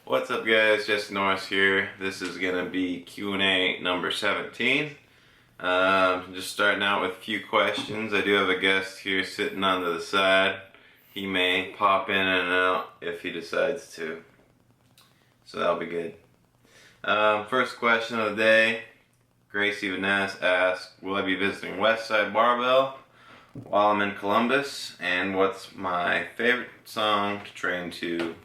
What's up guys, Jason Norris here. This is going to be Q&A number 17. Just starting out with a few questions. I do have a guest here sitting on the side. He may pop in and out if he decides to. So that'll be good. First question of the day. Gracie Vaness asks, will I be visiting Westside Barbell while I'm in Columbus? And what's my favorite song to train to?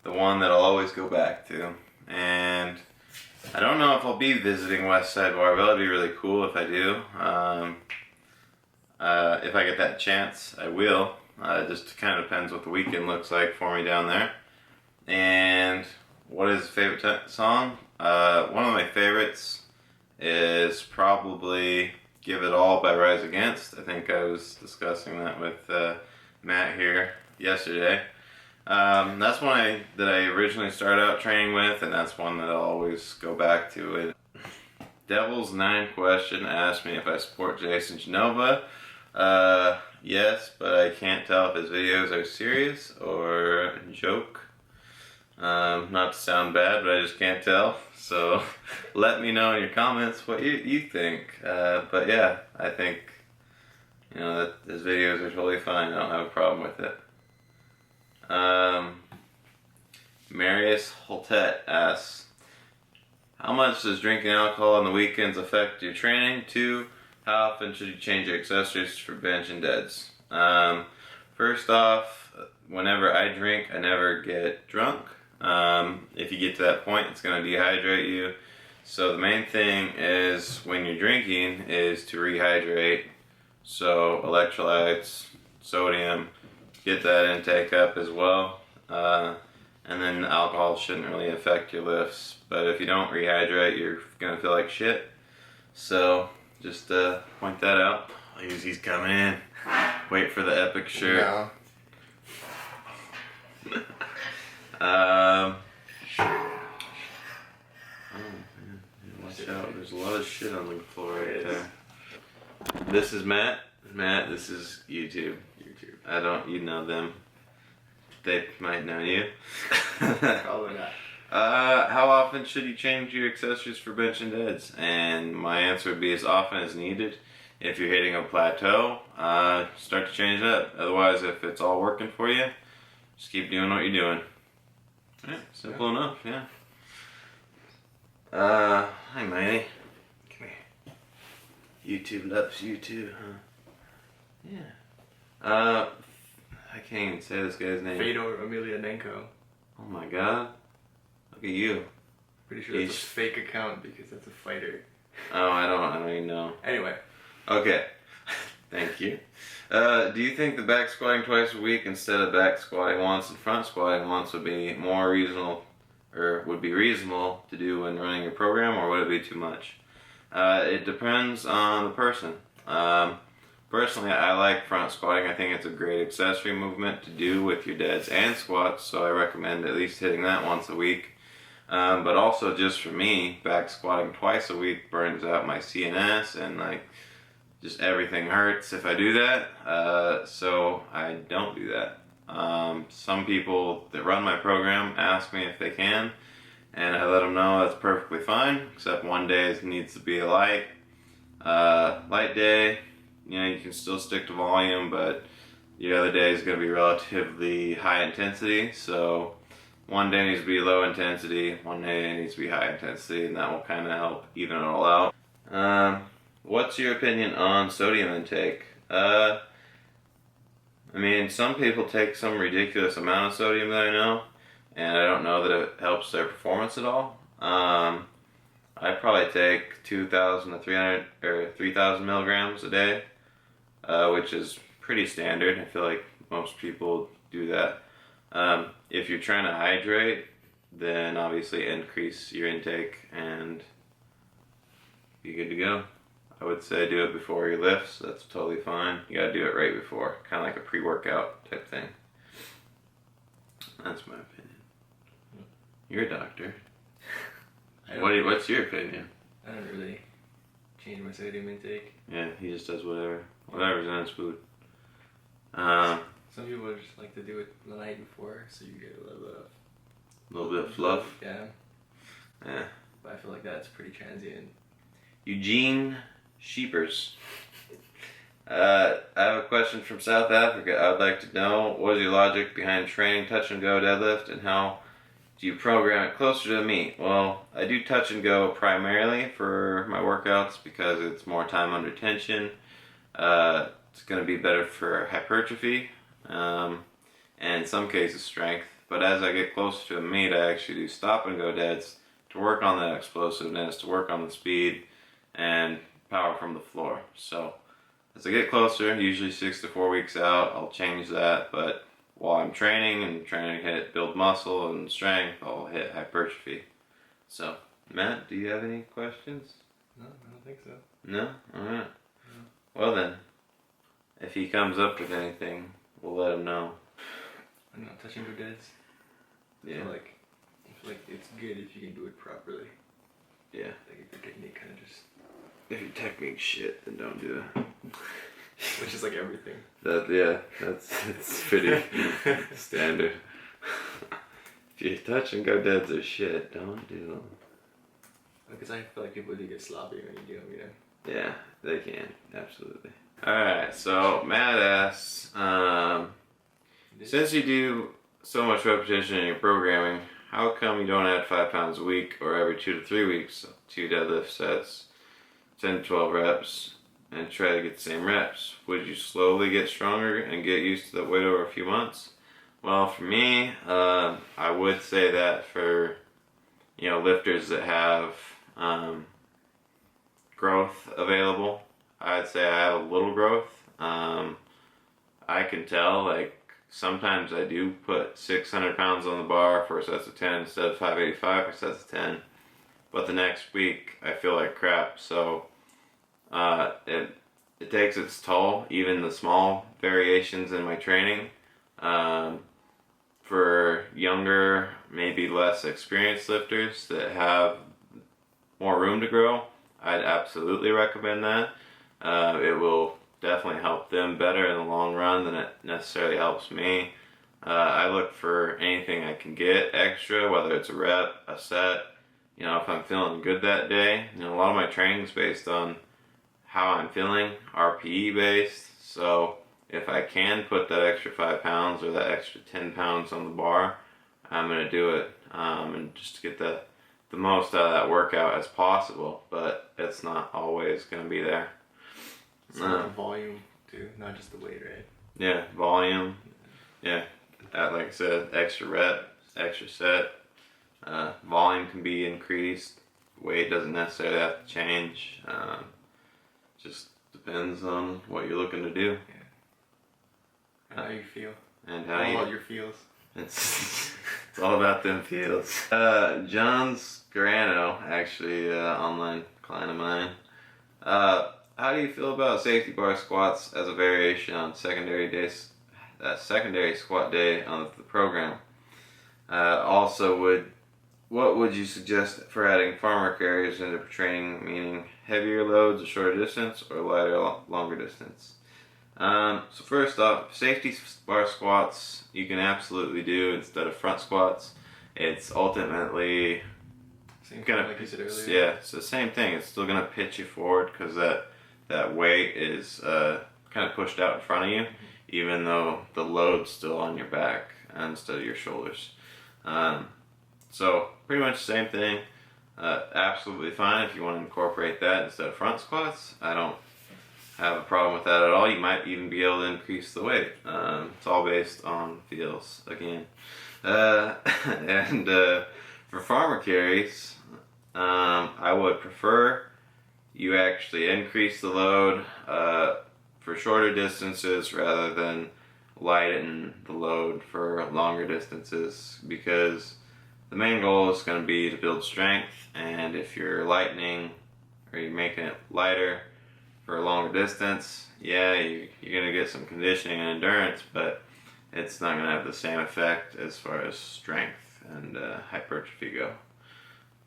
The one that I'll always go back to. And I don't know if I'll be visiting Westside Barbell. It'd be really cool if I do. If I get that chance, I will. It just kind of depends what the weekend looks like for me down there. And what is the favorite song? One of my favorites is probably Give It All by Rise Against. I think I was discussing that with Matt here yesterday. That's one that I originally started out training with, and that's one that I'll always go back to. Devil's 9 question asked me if I support Jason Genova. Yes, but I can't tell if his videos are serious or a joke. Not to sound bad, but I just can't tell. So let me know in your comments what you think. But yeah, I think that his videos are totally fine. I don't have a problem with it. Marius Holtet asks, how much does drinking alcohol on the weekends affect your training? 2, how often should you change your accessories for bench and deads? First off, whenever I drink, I never get drunk. If you get to that point, it's going to dehydrate you. So the main thing is when you're drinking is to rehydrate. So electrolytes, sodium, get that intake up as well. And then alcohol shouldn't really affect your lifts. But if you don't rehydrate, you're going to feel like shit. So just point that out. He's coming in. Wait for the epic shirt. No. Oh man, watch out. There's a lot of shit on the floor right there. This is Matt. Matt, this is YouTube. You know them. They might know you. Probably not. How often should you change your accessories for bench and deads? And my answer would be as often as needed. If you're hitting a plateau, start to change it up. Otherwise, if it's all working for you, just keep doing what you're doing. Yeah, simple enough, yeah. Hi, Manny. Come here. YouTube loves you too, huh? Yeah. I can't even say this guy's name. Fedor Emelianenko. Oh my god. Look at you. Pretty sure that's a fake account because that's a fighter. Oh, I don't even know. Anyway. Okay. Thank you. Do you think the back squatting twice a week instead of back squatting once and front squatting once would be more reasonable, or would be reasonable to do when running your program, or would it be too much? It depends on the person. Personally, I like front squatting. I think it's a great accessory movement to do with your deads and squats, so I recommend at least hitting that once a week. But also, just for me, back squatting twice a week burns out my CNS, and just everything hurts if I do that. So I don't do that. Some people that run my program ask me if they can, and I let them know that's perfectly fine, except one day needs to be a light day. You can still stick to volume, but the other day is going to be relatively high intensity. So one day needs to be low intensity, one day needs to be high intensity, and that will kind of help even it all out. What's your opinion on sodium intake? I mean, some people take some ridiculous amount of sodium that I know, and I don't know that it helps their performance at all. I probably take 2,000 to 300 or 3,000 milligrams a day, which is pretty standard. I feel like most people do that. If you're trying to hydrate, then obviously increase your intake and be good to go. I would say do it before your lifts. That's totally fine. You gotta do it right before, kind of like a pre-workout type thing. That's my opinion. You're a doctor. What's your opinion? I don't really change my sodium intake. Yeah, he just does whatever's in his food. Some people just like to do it the night before, so you get a little bit of A little bit of fluff. Yeah. Yeah. But I feel like that's pretty transient. Eugene Sheepers. I have a question from South Africa. I would like to know, what is your logic behind training touch and go deadlift, and how do you program it closer to the meet? Well, I do touch and go primarily for my workouts because it's more time under tension. It's going to be better for hypertrophy, and in some cases strength. But as I get closer to the meet, I actually do stop and go deads to work on that explosiveness, to work on the speed and power from the floor. So as I get closer, usually 6 to 4 weeks out, I'll change that. But while I'm training and trying to hit build muscle and strength, I'll hit hypertrophy. So, Matt, do you have any questions? No, I don't think so. No? Alright. No. Well then, if he comes up with anything, we'll let him know. I'm not touching go deads. Yeah. I feel like it's good if you can do it properly. Yeah. Like if your technique kind of just... If your technique's shit, then don't do it. Which is like everything. It's pretty standard. If your touch and go deads are shit, don't do them. Because I feel like people do get sloppy when you do them, you know? Yeah, they can, absolutely. Alright, so Matt asks, since you do so much repetition in your programming, how come you don't add 5 pounds a week or every 2 to 3 weeks, 2 deadlift sets, 10 to 12 reps, and try to get the same reps? Would you slowly get stronger and get used to that weight over a few months? Well, for me, I would say that for, lifters that have growth available, I'd say I have a little growth. I can tell, like, sometimes I do put 600 pounds on the bar for sets of 10 instead of 585 for sets of 10. But the next week, I feel like crap. So it takes its toll, even the small variations in my training. For younger, maybe less experienced lifters that have more room to grow, I'd absolutely recommend that. It will definitely help them better in the long run than it necessarily helps me. I look for anything I can get extra, whether it's a rep, a set. If I'm feeling good that day. A lot of my training is based on how I'm feeling, RPE based. So if I can put that extra 5 pounds or that extra 10 pounds on the bar, I'm going to do it. And just to get the most out of that workout as possible. But it's not always going to be there. So volume too, not just the weight, right? Yeah, volume. Yeah, like I said, extra rep, extra set. Volume can be increased. Weight doesn't necessarily have to change. Just depends on what you're looking to do. Yeah. And how you feel. And how all your feels. It's all about them feels. John Scarano, actually, online client of mine. How do you feel about safety bar squats as a variation on secondary squat day on the program? Also, what would you suggest for adding farmer carries into training, meaning heavier loads, a shorter distance, or lighter, longer distance? So first off, safety bar squats you can absolutely do instead of front squats. It's ultimately gonna, like you said earlier. Yeah, it's the same thing. It's still gonna pitch you forward because that weight is kind of pushed out in front of you, even though the load's still on your back instead of your shoulders. So pretty much the same thing. Absolutely fine if you want to incorporate that instead of front squats. I don't have a problem with that at all. You might even be able to increase the weight. It's all based on feels again. And for farmer carries, I would prefer you actually increase the load for shorter distances rather than lighten the load for longer distances, because the main goal is going to be to build strength, and if you're lightening or you're making it lighter for a longer distance, yeah, you're going to get some conditioning and endurance, but it's not going to have the same effect as far as strength and hypertrophy go.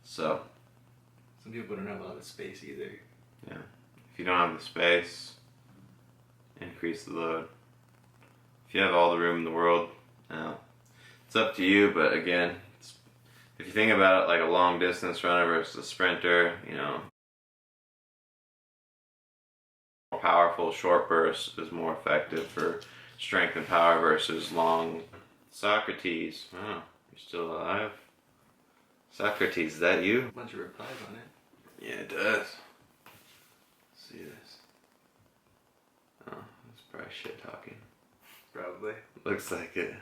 So some people don't have a lot of space either. Yeah, if you don't have the space, increase the load. If you have all the room in the world, it's up to you, but again, it's if you think about it like a long distance runner versus a sprinter, you know, more powerful short burst is more effective for strength and power versus long. Socrates, oh, you're still alive? Socrates, is that you? A bunch of replies on it. Yeah, it does. Let's see this. Oh, it's probably shit talking. Probably. Looks like it.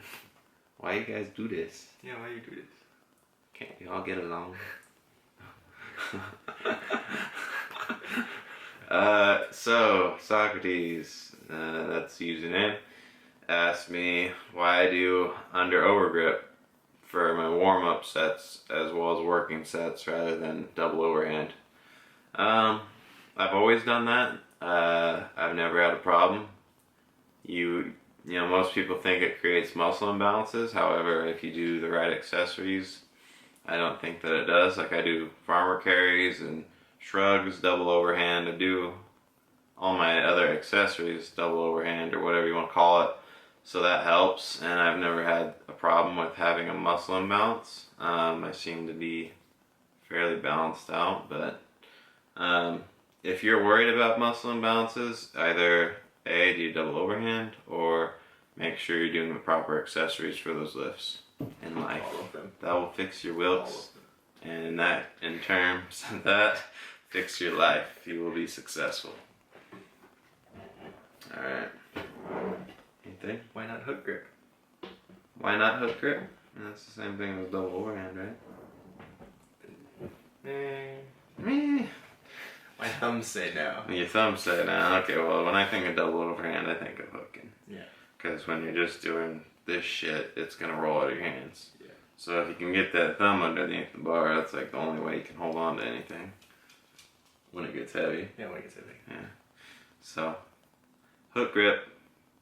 Why you guys do this? Yeah, why you do this? Can't we all get along? So Socrates, that's the username, asked me why I do under overgrip for my warm-up sets as well as working sets rather than double overhand. I've always done that. I've never had a problem. You know, most people think it creates muscle imbalances. However, if you do the right accessories, I don't think that it does. Like I do farmer carries and shrugs, double overhand. I do all my other accessories, double overhand or whatever you want to call it. So that helps, and I've never had a problem with having a muscle imbalance. I seem to be fairly balanced out, but if you're worried about muscle imbalances, either A, do double overhand, or make sure you're doing the proper accessories for those lifts in life. All of them. That will fix your wilts, and that, in terms of that, fix your life. You will be successful. Alright. Anything? Why not hook grip? Why not hook grip? That's the same thing as double overhand, right? My thumbs say no. Your thumbs say no. Okay, well, when I think of double overhand, I think of hooking. Yeah. Because when you're just doing this shit, it's going to roll out of your hands. Yeah. So if you can get that thumb underneath the bar, that's like the only way you can hold on to anything when it gets heavy. Yeah, when it gets heavy. Yeah. So, hook grip,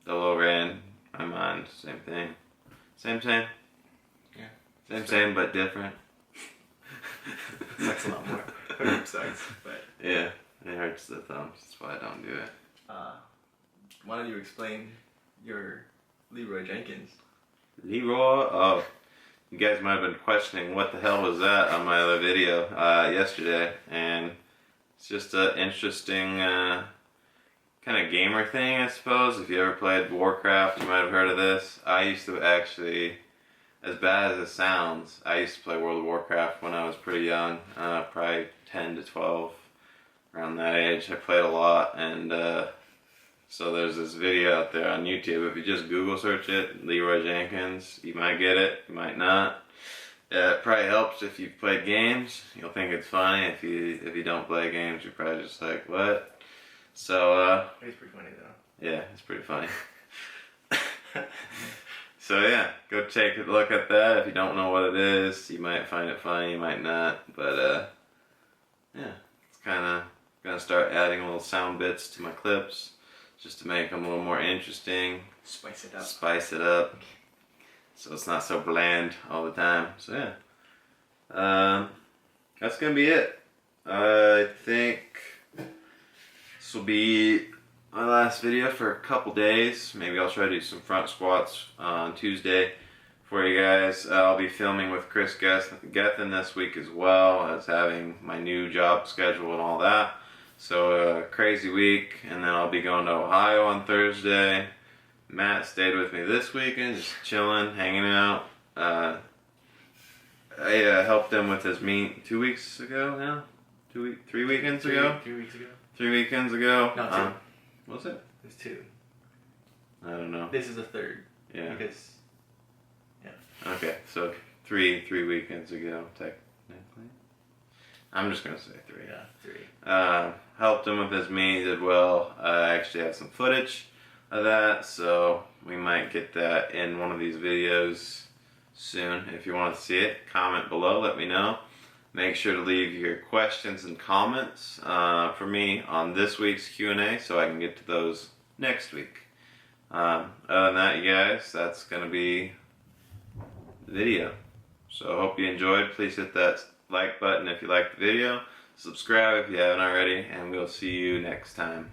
double overhand, my mind, same thing. Same. Yeah. Same, but different. Sucks a lot more. Hook grip sucks, but... Yeah, it hurts the thumbs. That's why I don't do it. Why don't you explain your Leroy Jenkins? Leroy? Oh, you guys might have been questioning what the hell was that on my other video yesterday, and it's just an interesting kind of gamer thing, I suppose. If you ever played Warcraft, you might have heard of this. I used to actually, as bad as it sounds, I used to play World of Warcraft when I was pretty young, probably 10 to 12, around that age. I played a lot, and so there's this video out there on YouTube. If you just Google search it, Leroy Jenkins, you might get it, you might not. It probably helps if you've played games. You'll think it's funny. If you don't play games, you're probably just like, what? So, It's pretty funny though. yeah, it's pretty funny. So yeah, go take a look at that. If you don't know what it is, you might find it funny, you might not. But yeah, it's kind of gonna start adding little sound bits to my clips, just to make them a little more interesting. Spice it up. Spice it up, so it's not so bland all the time. So yeah, that's gonna be it. I think this will be my last video for a couple days. Maybe I'll try to do some front squats on Tuesday for you guys. I'll be filming with Chris Gethin this week as well, as having my new job schedule and all that. So crazy week, and then I'll be going to Ohio on Thursday. Matt stayed with me this weekend, just chilling, hanging out. I helped him with his meet 2 weeks ago now? 3 weekends ago? 3 weeks ago. 3 weekends ago. No, 2. Was it? There's 2. I don't know. This is the 3rd. Yeah. Because, yeah. Okay, so three weekends ago, technically. I'm just gonna say 3. Yeah, 3. Helped him with his meet, did well. I actually have some footage of that, so we might get that in one of these videos soon. If you want to see it, comment below, let me know. Make sure to leave your questions and comments for me on this week's Q&A so I can get to those next week. Other than that, you guys, that's going to be the video. So I hope you enjoyed. Please hit that like button if you liked the video. Subscribe if you haven't already, and we'll see you next time.